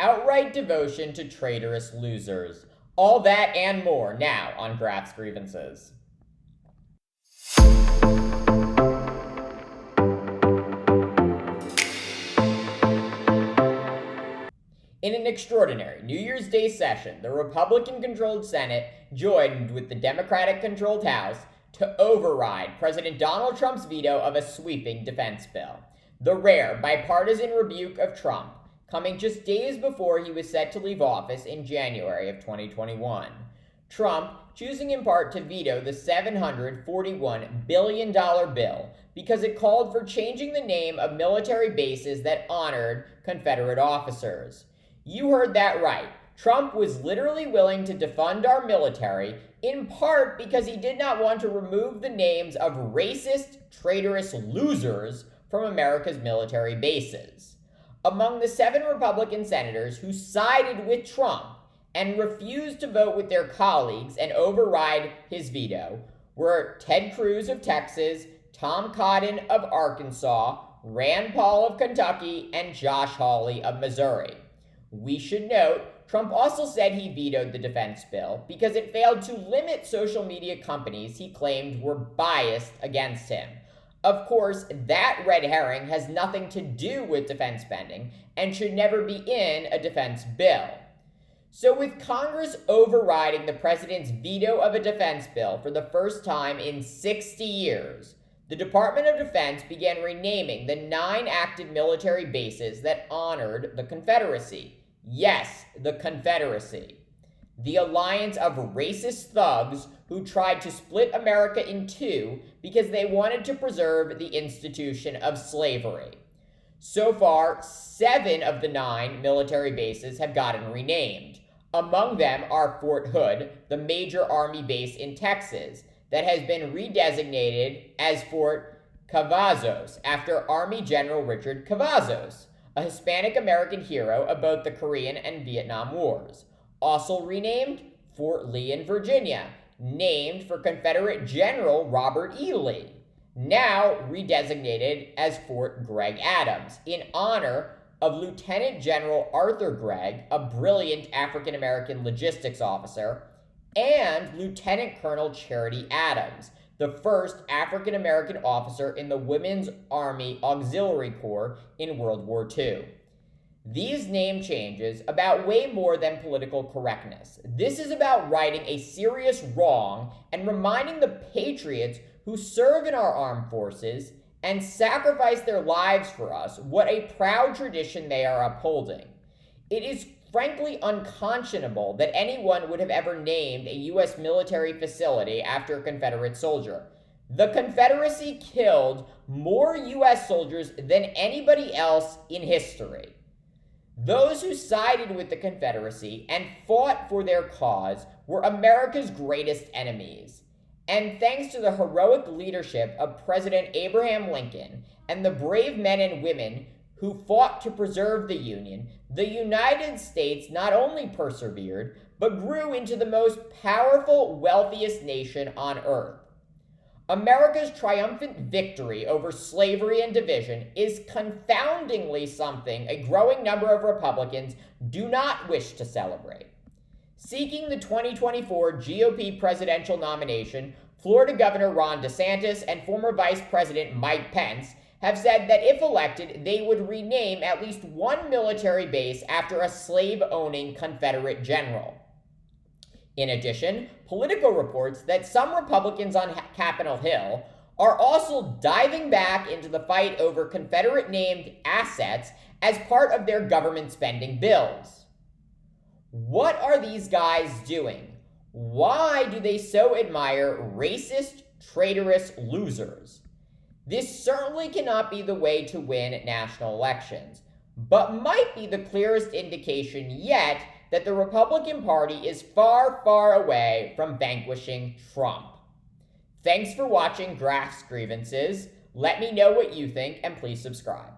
outright devotion to traitorous losers. All that and more now on Graph's Grievances. In an extraordinary New Year's Day session, the Republican-controlled Senate joined with the Democratic-controlled House to override President Donald Trump's veto of a sweeping defense bill. The rare bipartisan rebuke of Trump, coming just days before he was set to leave office in January of 2021. Trump choosing in part to veto the $741 billion bill because it called for changing the name of military bases that honored Confederate officers. You heard that right. Trump was literally willing to defund our military, in part because he did not want to remove the names of racist, traitorous losers from America's military bases. Among the 7 Republican senators who sided with Trump and refused to vote with their colleagues and override his veto were Ted Cruz of Texas, Tom Cotton of Arkansas, Rand Paul of Kentucky, and Josh Hawley of Missouri. We should note, Trump also said he vetoed the defense bill because it failed to limit social media companies he claimed were biased against him. Of course, that red herring has nothing to do with defense spending and should never be in a defense bill. So with Congress overriding the president's veto of a defense bill for the first time in 60 years, the Department of Defense began renaming the 9 active military bases that honored the Confederacy. Yes, the Confederacy. The alliance of racist thugs who tried to split America in 2 because they wanted to preserve the institution of slavery. So far, 7 of the 9 military bases have gotten renamed. Among them are Fort Hood, the major Army base in Texas, that has been redesignated as Fort Cavazos after Army General Richard Cavazos, a Hispanic-American hero of both the Korean and Vietnam Wars. Also renamed Fort Lee in Virginia, named for Confederate General Robert E. Lee. Now redesignated as Fort Gregg Adams, in honor of Lieutenant General Arthur Gregg, a brilliant African-American logistics officer, and Lieutenant Colonel Charity Adams, the first African-American officer in the Women's Army Auxiliary Corps in World War II. These name changes about way more than political correctness. This is about righting a serious wrong and reminding the patriots who serve in our armed forces and sacrifice their lives for us what a proud tradition they are upholding. It is frankly unconscionable that anyone would have ever named a U.S. military facility after a Confederate soldier. The Confederacy killed more U.S. soldiers than anybody else in history. Those who sided with the Confederacy and fought for their cause were America's greatest enemies. And thanks to the heroic leadership of President Abraham Lincoln and the brave men and women who fought to preserve the Union, the United States not only persevered, but grew into the most powerful, wealthiest nation on earth. America's triumphant victory over slavery and division is confoundingly something a growing number of Republicans do not wish to celebrate. Seeking the 2024 GOP presidential nomination, Florida Governor Ron DeSantis and former Vice President Mike Pence have said that if elected, they would rename at least one military base after a slave-owning Confederate general. In addition, Politico reports that some Republicans on Capitol Hill are also diving back into the fight over Confederate-named assets as part of their government spending bills. What are these guys doing? Why do they so admire racist, traitorous losers? This certainly cannot be the way to win national elections, but might be the clearest indication yet that the Republican Party is far, far away from vanquishing Trump. Thanks for watching Graph's Grievances. Let me know what you think and please subscribe.